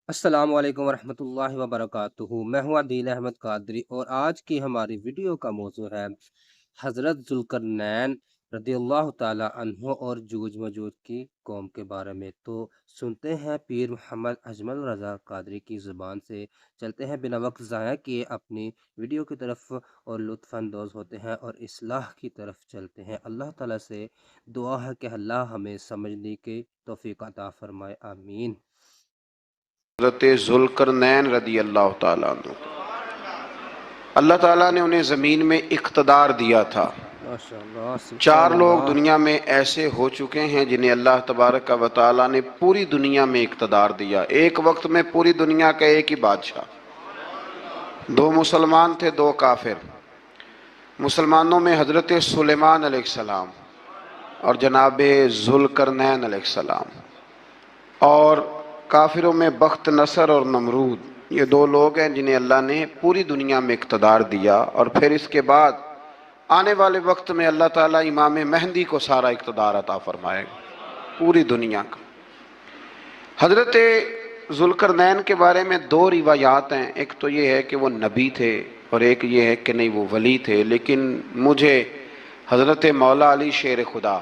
السلام علیکم ورحمۃ اللہ وبرکاتہ۔ میں ہوں عادل احمد قادری اور آج کی ہماری ویڈیو کا موضوع ہے حضرت ذوالقرنین رضی اللہ تعالی عنہ اور جوج مجوج کی قوم کے بارے میں۔ تو سنتے ہیں پیر محمد اجمل رضا قادری کی زبان سے، چلتے ہیں بنا وقت ضائع کیے اپنی ویڈیو کی طرف اور لطف اندوز ہوتے ہیں اور اصلاح کی طرف چلتے ہیں۔ اللہ تعالیٰ سے دعا ہے کہ اللہ ہمیں سمجھنے کی توفیق عطا فرمائے، آمین۔ حضرت ذوالقرنین رضی اللہ تعالیٰ عنہ، اللہ تعالیٰ نے انہیں زمین میں اقتدار دیا تھا۔ ماشاءاللہ، چار سبحان لوگ اللہ۔ دنیا میں ایسے ہو چکے ہیں جنہیں اللہ تبارک و تعالیٰ نے پوری دنیا میں اقتدار دیا، ایک وقت میں پوری دنیا کا ایک ہی بادشاہ۔ دو مسلمان تھے، دو کافر۔ مسلمانوں میں حضرت سلیمان علیہ السلام اور جناب ذوالقرنین علیہ السلام، اور کافروں میں بخت نصر اور نمرود۔ یہ دو لوگ ہیں جنہیں اللہ نے پوری دنیا میں اقتدار دیا، اور پھر اس کے بعد آنے والے وقت میں اللہ تعالیٰ امام مہدی کو سارا اقتدار عطا فرمائے گا، پوری دنیا کا۔ حضرت ذوالقرنین کے بارے میں دو روایات ہیں، ایک تو یہ ہے کہ وہ نبی تھے اور ایک یہ ہے کہ نہیں وہ ولی تھے، لیکن مجھے حضرت مولا علی شیر خدا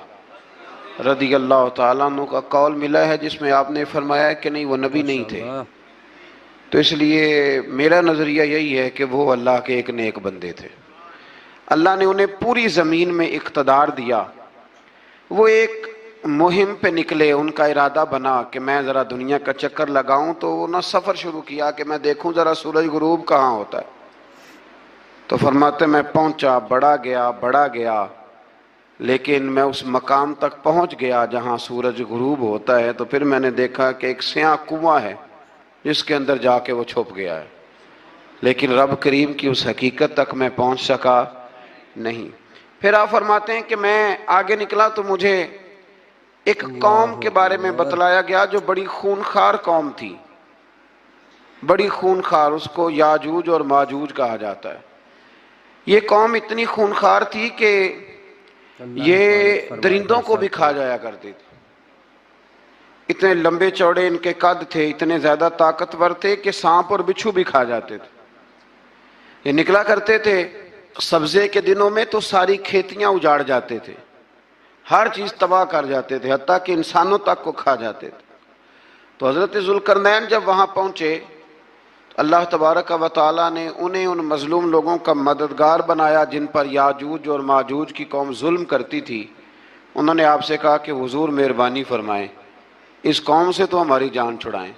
رضی اللہ تعالیٰ عنہ کا قول ملا ہے جس میں آپ نے فرمایا کہ نہیں وہ نبی نہیں تھے، ماشاءاللہ۔ تو اس لیے میرا نظریہ یہی ہے کہ وہ اللہ کے ایک نیک بندے تھے۔ اللہ نے انہیں پوری زمین میں اقتدار دیا۔ وہ ایک مہم پہ نکلے، ان کا ارادہ بنا کہ میں ذرا دنیا کا چکر لگاؤں، تو انہوں نے سفر شروع کیا کہ میں دیکھوں ذرا سورج غروب کہاں ہوتا ہے۔ تو فرماتے میں پہنچا، بڑا گیا، لیکن میں اس مقام تک پہنچ گیا جہاں سورج غروب ہوتا ہے، تو پھر میں نے دیکھا کہ ایک سیاہ کنواں ہے جس کے اندر جا کے وہ چھپ گیا ہے، لیکن رب کریم کی اس حقیقت تک میں پہنچ سکا نہیں۔ پھر آپ فرماتے ہیں کہ میں آگے نکلا تو مجھے ایک قوم اللہ کے بارے میں اکبر۔ بتلایا گیا جو بڑی خونخوار قوم تھی، بڑی خونخوار، اس کو یاجوج اور ماجوج کہا جاتا ہے۔ یہ قوم اتنی خونخوار تھی کہ اللہ یہ حفاظت فرمائے درندوں بھائی کو بھی صاحب کھا کو۔ جایا کرتے تھے۔ اتنے لمبے چوڑے ان کے قد تھے، اتنے زیادہ طاقتور تھے کہ سانپ اور بچھو بھی کھا جاتے تھے۔ یہ نکلا کرتے تھے سبزے کے دنوں میں تو ساری کھیتیاں اجاڑ جاتے تھے، ہر چیز تباہ کر جاتے تھے، حتیٰ کہ انسانوں تک کو کھا جاتے تھے۔ تو حضرت ذوالقرنین جب وہاں پہنچے، اللہ تبارک و تعالیٰ نے انہیں ان مظلوم لوگوں کا مددگار بنایا جن پر یاجوج اور ماجوج کی قوم ظلم کرتی تھی۔ انہوں نے آپ سے کہا کہ حضور مہربانی فرمائیں، اس قوم سے تو ہماری جان چھڑائیں۔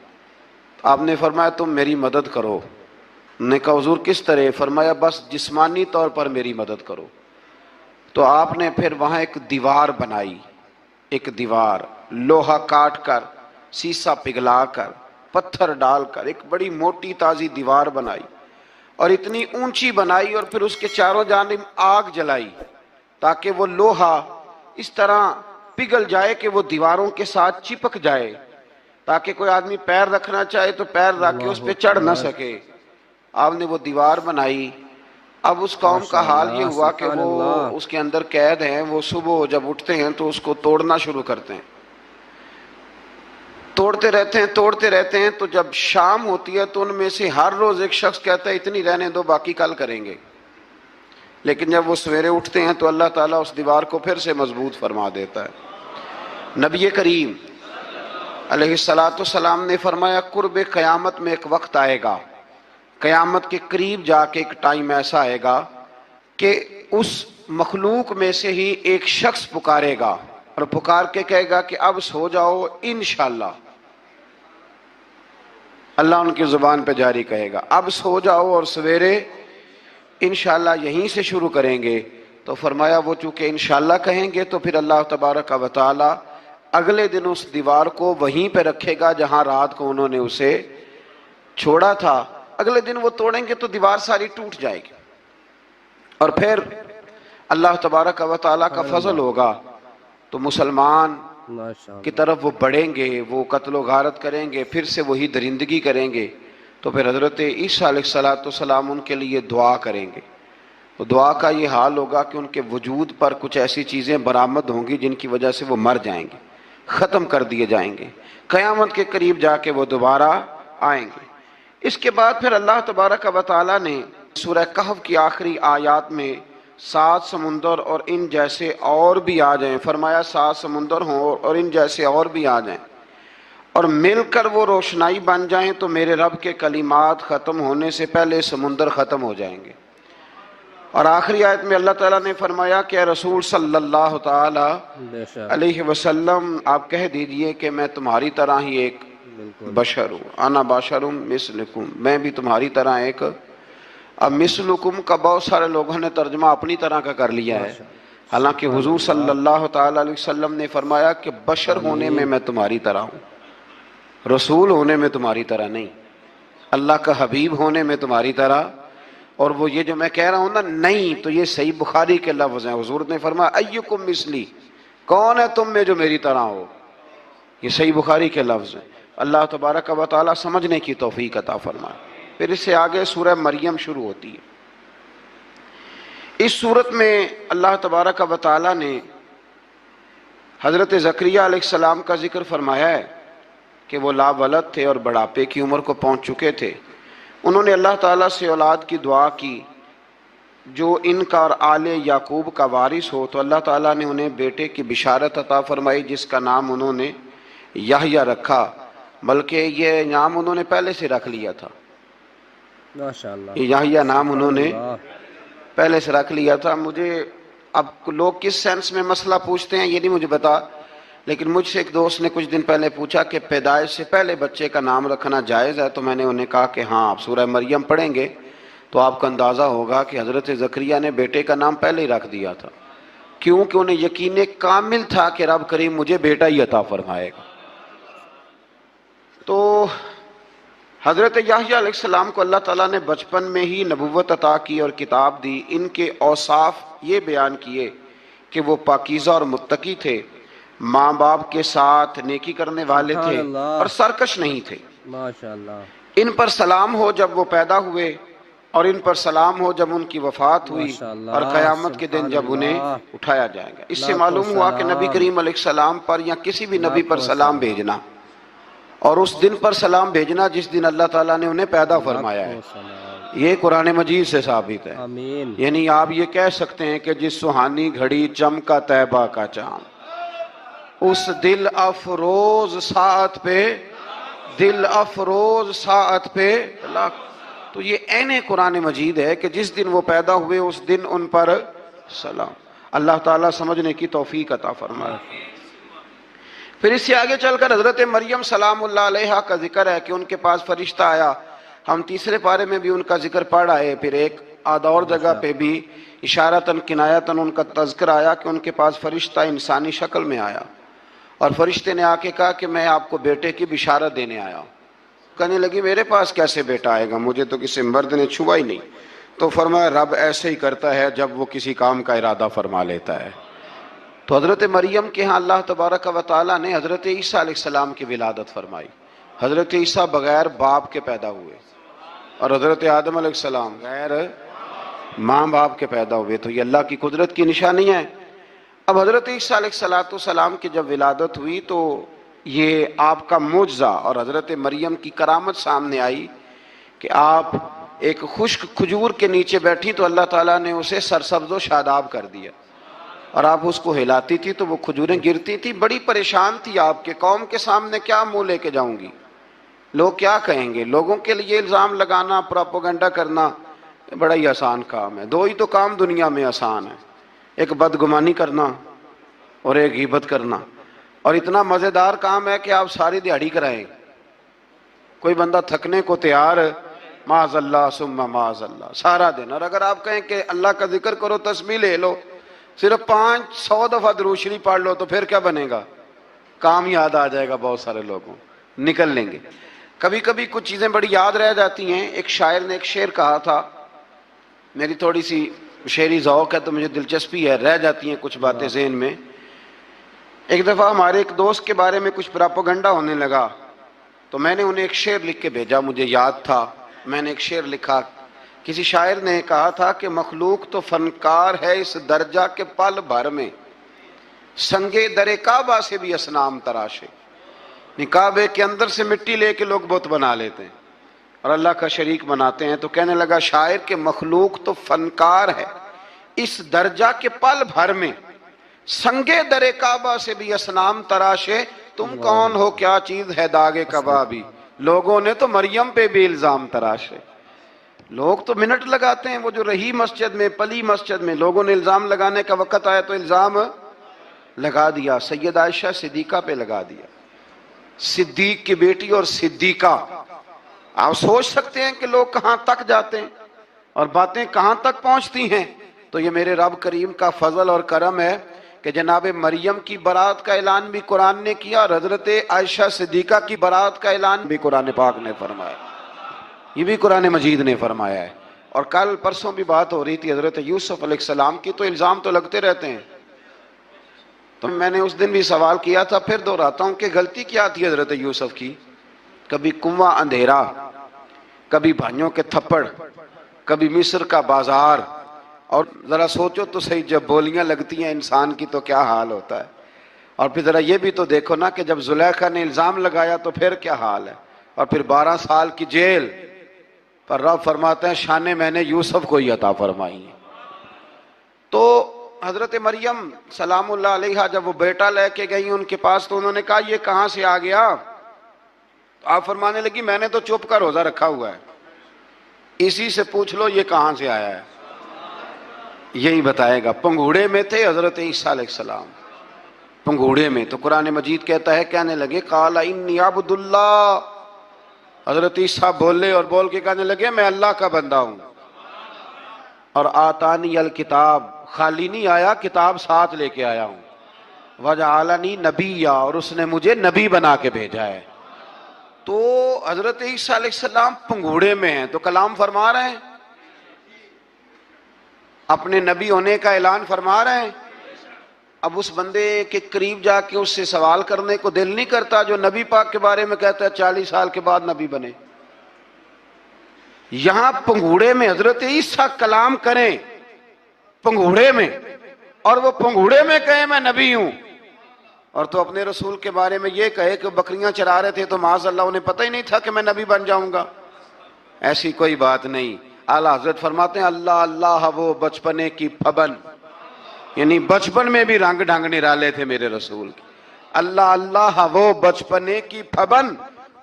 آپ نے فرمایا تم میری مدد کرو۔ انہوں نے کہا حضور کس طرح؟ فرمایا بس جسمانی طور پر میری مدد کرو۔ تو آپ نے پھر وہاں ایک دیوار بنائی، ایک دیوار لوہا کاٹ کر، سیسا پگھلا کر، پتھر ڈال کر ایک بڑی موٹی تازی دیوار بنائی، اور اتنی اونچی بنائی، اور پھر اس کے چاروں جانب آگ جلائی تاکہ وہ لوہا اس طرح پگھل جائے کہ وہ دیواروں کے ساتھ چپک جائے، تاکہ کوئی آدمی پیر رکھنا چاہے تو پیر رکھ کے اس اللہ پہ چڑھ نہ اکبر۔ سکے۔ آپ نے وہ دیوار بنائی۔ اب اس قوم کا حال یہ ماشاءاللہ، ہوا کہ سبحان وہ اللہ۔ اس کے اندر قید ہیں، وہ صبح جب اٹھتے ہیں تو اس کو توڑنا شروع کرتے ہیں، توڑتے رہتے ہیں، تو جب شام ہوتی ہے تو ان میں سے ہر روز ایک شخص کہتا ہے اتنی رہنے دو، باقی کل کریں گے۔ لیکن جب وہ سویرے اٹھتے ہیں تو اللہ تعالیٰ اس دیوار کو پھر سے مضبوط فرما دیتا ہے۔ نبی کریم علیہ السلام نے فرمایا قرب قیامت میں ایک وقت آئے گا، قیامت کے قریب جا کے ایک ٹائم ایسا آئے گا کہ اس مخلوق میں سے ہی ایک شخص پکارے گا اور پکار کے کہے گا کہ اب سو جاؤ انشاءاللہ۔ اللہ ان کی زبان پہ جاری کہے گا اب سو جاؤ اور سویرے انشاءاللہ یہیں سے شروع کریں گے۔ تو فرمایا وہ چونکہ انشاءاللہ کہیں گے تو پھر اللہ تبارک و تعالی اگلے دن اس دیوار کو وہیں پہ رکھے گا جہاں رات کو انہوں نے اسے چھوڑا تھا۔ اگلے دن وہ توڑیں گے تو دیوار ساری ٹوٹ جائے گی، اور پھر اللہ تبارک و تعالیٰ کا سبحان فضل اللہ۔ ہوگا تو مسلمان کی ماشاءاللہ۔ طرف وہ بڑھیں گے، وہ قتل و غارت کریں گے، پھر سے وہی درندگی کریں گے۔ تو پھر حضرت عیسیٰ علیہ السلام ان کے لیے دعا کریں گے، تو دعا کا یہ حال ہوگا کہ ان کے وجود پر کچھ ایسی چیزیں برآمد ہوں گی جن کی وجہ سے وہ مر جائیں گے، ختم کر دیے جائیں گے۔ قیامت کے قریب جا کے وہ دوبارہ آئیں گے۔ اس کے بعد پھر اللہ تبارک و تعالی نے سورہ کہف کی آخری آیات میں 7 سمندر اور ان جیسے اور بھی آ جائیں، فرمایا 7 سمندر ہوں اور ان جیسے اور بھی آ جائیں اور مل کر وہ روشنائی بن جائیں تو میرے رب کے کلمات ختم ہونے سے پہلے سمندر ختم ہو جائیں گے۔ اور آخری آیت میں اللہ تعالیٰ نے فرمایا کہ اے رسول صلی اللہ تعالی بے شک، علیہ وسلم آپ کہہ دیجئے کہ میں تمہاری طرح ہی ایک بالکل بشر ہوں، انا بشر مثلکم، میں بھی تمہاری طرح ایک۔ اب مثلکم کا بہت سارے لوگوں نے ترجمہ اپنی طرح کا کر لیا ہے، ماشاء اللہ، حالانکہ سبحان حضور صلی اللہ، اللہ تعالی علیہ وسلم نے فرمایا کہ بشر ہونے آمین، میں تمہاری طرح ہوں، رسول ہونے میں تمہاری طرح نہیں، اللہ کا حبیب ہونے میں تمہاری طرح۔ اور وہ یہ جو میں کہہ رہا ہوں نا نہیں، تو یہ صحیح بخاری کے لفظ ہیں، حضور نے فرمایا ایکم مثلی، کون ہے تم میں جو میری طرح ہو، یہ صحیح بخاری کے لفظ ہیں۔ اللہ تبارک و تعالی سمجھنے کی توفیق عطا فرمائے۔ پھر اس سے آگے سورہ مریم شروع ہوتی ہے۔ اس صورت میں اللہ تبارک و تعالی نے حضرت زکریا علیہ السلام کا ذکر فرمایا ہے کہ وہ لا ولد تھے اور بڑھاپے کی عمر کو پہنچ چکے تھے۔ انہوں نے اللہ تعالیٰ سے اولاد کی دعا کی جو ان کا اور آل یعقوب کا وارث ہو، تو اللہ تعالیٰ نے انہیں بیٹے کی بشارت عطا فرمائی جس کا نام انہوں نے یحییٰ رکھا، بلکہ یہ نام انہوں نے پہلے سے رکھ لیا تھا، ماشاء اللہ، یہ یحییٰ نام انہوں نے اللہ، پہلے سے رکھ لیا تھا۔ مجھے اب لوگ کس سینس میں مسئلہ پوچھتے ہیں یہ نہیں مجھے بتا، لیکن مجھ سے ایک دوست نے کچھ دن پہلے پوچھا کہ پیدائش سے پہلے بچے کا نام رکھنا جائز ہے، تو میں نے انہیں کہا کہ ہاں، آپ سورہ مریم پڑھیں گے تو آپ کو اندازہ ہوگا کہ حضرت زکریا نے بیٹے کا نام پہلے ہی رکھ دیا تھا، کیونکہ انہیں یقین کامل تھا کہ رب کریم مجھے بیٹا ہی عطا فرمائے گا۔ تو حضرت یحییٰ علیہ السلام کو اللہ تعالیٰ نے بچپن میں ہی نبوت عطا کی اور کتاب دی۔ ان کے اوصاف یہ بیان کیے کہ وہ پاکیزہ اور متقی تھے، ماں باپ کے ساتھ نیکی کرنے والے سبحان تھے اللہ، اور سرکش نہیں تھے۔ ماشاء اللہ، ان پر سلام ہو جب وہ پیدا ہوئے اور ان پر سلام ہو جب ان کی وفات ہوئی ماشاء اللہ، اور قیامت کے دن سبحان جب انہیں اللہ، اٹھایا جائے گا۔ اس سے لاکھوں معلوم ہوا کہ نبی سلام، کریم علیہ السلام پر یا کسی بھی نبی پر لاکھوں سلام بھیجنا اور اس دن پر سلام بھیجنا جس دن اللہ تعالیٰ نے انہیں پیدا فرمایا ہے، لاکھوں سلام، یہ قرآن مجید سے ثابت ہے۔ آمین، یعنی آپ یہ کہہ سکتے ہیں کہ جس سہانی گھڑی چمکا طیبہ کا چاند، اس دل افروز ساعت پہ، دل افروز ساعت پہ تو یہ عین قرآن مجید ہے کہ جس دن وہ پیدا ہوئے اس دن ان پر سلام۔ اللہ تعالیٰ سمجھنے کی توفیق عطا فرمائے۔ پھر اس سے آگے چل کر حضرت مریم سلام اللہ علیہا کا ذکر ہے کہ ان کے پاس فرشتہ آیا۔ ہم تیسرے پارے میں بھی ان کا ذکر پڑھ آئے، پھر ایک اور جگہ پہ بھی اشارتاً کنایتاً ان کا تذکر آیا کہ ان کے پاس فرشتہ انسانی شکل میں آیا اور فرشتے نے آ کے کہا کہ میں آپ کو بیٹے کی بشارت دینے آیا ہوں۔ کہنے لگی میرے پاس کیسے بیٹا آئے گا، مجھے تو کسی مرد نے چھوا ہی نہیں۔ تو فرمایا رب ایسے ہی کرتا ہے جب وہ کسی کام کا ارادہ فرما لیتا ہے۔ تو حضرت مریم کے ہاں اللہ تبارک و تعالیٰ نے حضرت عیسیٰ علیہ السلام کی ولادت فرمائی۔ حضرت عیسیٰ بغیر باپ کے پیدا ہوئے اور حضرت آدم علیہ السلام غیر ماں باپ کے پیدا ہوئے، تو یہ اللہ کی قدرت کی نشانی ہے۔ اب حضرت عیسیٰ علیہ السلام کی جب ولادت ہوئی تو یہ آپ کا معجزہ اور حضرت مریم کی کرامت سامنے آئی کہ آپ ایک خشک کھجور کے نیچے بیٹھی تو اللہ تعالیٰ نے اسے سرسبز و شاداب کر دیا، اور آپ اس کو ہلاتی تھی تو وہ کھجوریں گرتی تھی۔ بڑی پریشان تھی آپ کے قوم کے سامنے کیا منہ لے کے جاؤں گی، لوگ کیا کہیں گے۔ لوگوں کے لیے الزام لگانا، پروپیگنڈا کرنا بڑا ہی آسان کام ہے۔ دو ہی تو کام دنیا میں آسان ہے، ایک بدگمانی کرنا اور ایک غیبت کرنا، اور اتنا مزیدار کام ہے کہ آپ ساری دیہڑی کرائیں، کوئی بندہ تھکنے کو تیار، معاذ اللہ ثم معاذ اللہ سارا دن۔ اور اگر آپ کہیں کہ اللہ کا ذکر کرو، تسبیح لے لو، صرف 500 دفعہ درود شریف پڑھ لو، تو پھر کیا بنے گا، کام یاد آ جائے گا، بہت سارے لوگوں نکل لیں گے۔ کبھی کبھی کچھ چیزیں بڑی یاد رہ جاتی ہیں۔ ایک شاعر نے ایک شعر کہا تھا، میری تھوڑی سی شعری ذوق ہے تو مجھے دلچسپی ہے، رہ جاتی ہیں کچھ باتیں ذہن میں۔ ایک دفعہ ہمارے ایک دوست کے بارے میں کچھ پراپیگنڈا ہونے لگا تو میں نے انہیں ایک شعر لکھ کے بھیجا، مجھے یاد تھا، میں نے ایک شعر لکھا۔ کسی شاعر نے کہا تھا کہ مخلوق تو فنکار ہے اس درجہ کے پل بھر میں، سنگے در کعبہ سے بھی اصنام تراشے۔ کعبے کے اندر سے مٹی لے کے لوگ بت بنا لیتے ہیں، اور اللہ کا شریک بناتے ہیں. تو کہنے لگا شاعر کہ مخلوق تو فنکار ہے اس درجہ کے پل بھر میں سنگے در کعبہ سے بھی اسنام تراشے. تم کون ہو کیا چیز ہے داغے کبابی. لوگوں نے تو مریم پہ بھی الزام تراشے. لوگ تو منٹ لگاتے ہیں، وہ جو رہی مسجد میں، پلی مسجد میں، لوگوں نے الزام لگانے کا وقت آیا تو الزام لگا دیا. سید عائشہ صدیقہ پہ لگا دیا. صدیق کی بیٹی اور صدیقہ. آپ سوچ سکتے ہیں کہ لوگ کہاں تک جاتے ہیں اور باتیں کہاں تک پہنچتی ہیں. تو یہ میرے رب کریم کا فضل اور کرم ہے کہ جناب مریم کی برات کا اعلان بھی قرآن نے کیا اور حضرت عائشہ صدیقہ کی برات کا اعلان بھی قرآن پاک نے فرمایا. یہ بھی قرآن مجید نے فرمایا ہے. اور کل پرسوں بھی بات ہو رہی تھی حضرت یوسف علیہ السلام کی، تو الزام تو لگتے رہتے ہیں. تو میں نے اس دن بھی سوال کیا تھا، پھر دہراتا ہوں کہ غلطی کیا تھی حضرت یوسف کی. کبھی کنواں اندھیرا، کبھی بھائیوں کے تھپڑ، کبھی مصر کا بازار. اور ذرا سوچو تو صحیح، جب بولیاں لگتی ہیں انسان کی تو کیا حال ہوتا ہے. اور پھر ذرا یہ بھی تو دیکھو نا کہ جب زلیخا نے الزام لگایا تو پھر کیا حال ہے. اور پھر 12 سال کی جیل پر رب فرماتے ہیں شانیں میں نے یوسف کو ہی عطا فرمائی ہیں. تو حضرت مریم سلام اللہ علیہا جب وہ بیٹا لے کے گئی ان کے پاس تو انہوں نے کہا یہ کہاں سے آ گیا. تو آپ فرمانے لگی میں نے تو چپ کر روزہ رکھا ہوا ہے، اسی سے پوچھ لو یہ کہاں سے آیا ہے، یہی بتائے گا. پنگھوڑے میں تھے حضرت عیسیٰ علیہ السلام، پنگھوڑے میں. تو قرآن مجید کہتا ہے کہنے لگے قال انی عبد اللہ. حضرت عیسیٰ بولے اور بول کے کہنے لگے میں اللہ کا بندہ ہوں. اور آتانی الکتاب، خالی نہیں آیا، کتاب ساتھ لے کے آیا ہوں. وجعلنی نبیا، اور اس نے مجھے نبی بنا کے بھیجا ہے. تو حضرت عیسیٰ علیہ السلام پنگھوڑے میں ہیں تو کلام فرما رہے ہیں، اپنے نبی ہونے کا اعلان فرما رہے ہیں. اب اس بندے کے قریب جا کے اس سے سوال کرنے کو دل نہیں کرتا جو نبی پاک کے بارے میں کہتا ہے 40 سال کے بعد نبی بنے. یہاں پنگھوڑے میں حضرت عیسیٰ کلام کریں پنگھوڑے میں، اور وہ پنگھوڑے میں کہے میں نبی ہوں. اور تو اپنے رسول کے بارے میں یہ کہے کہ بکریاں چرا رہے تھے تو معاذ اللہ انہیں پتہ ہی نہیں تھا کہ میں نبی بن جاؤں گا. ایسی کوئی بات نہیں. اعلیٰ حضرت فرماتے ہیں اللہ اللہ وہ بچپنے کی پھبن، یعنی بچپن میں بھی رنگ ڈھنگ نرالے تھے میرے رسول کی. اللہ اللہ وہ بچپنے کی پھبن،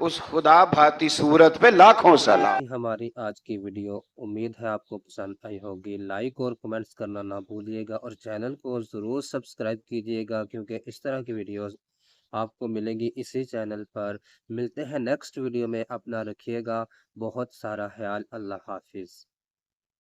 اس خدا بھاتی صورت پہ لاکھوں سلام. ہماری آج کی ویڈیو امید ہے آپ کو پسند آئی ہوگی. لائک اور کمنٹس کرنا نہ بھولیے گا اور چینل کو ضرور سبسکرائب کیجیے گا کیونکہ اس طرح کی ویڈیوز آپ کو ملے گی اسی چینل پر. ملتے ہیں نیکسٹ ویڈیو میں. اپنا رکھیے گا بہت سارا خیال. اللہ حافظ.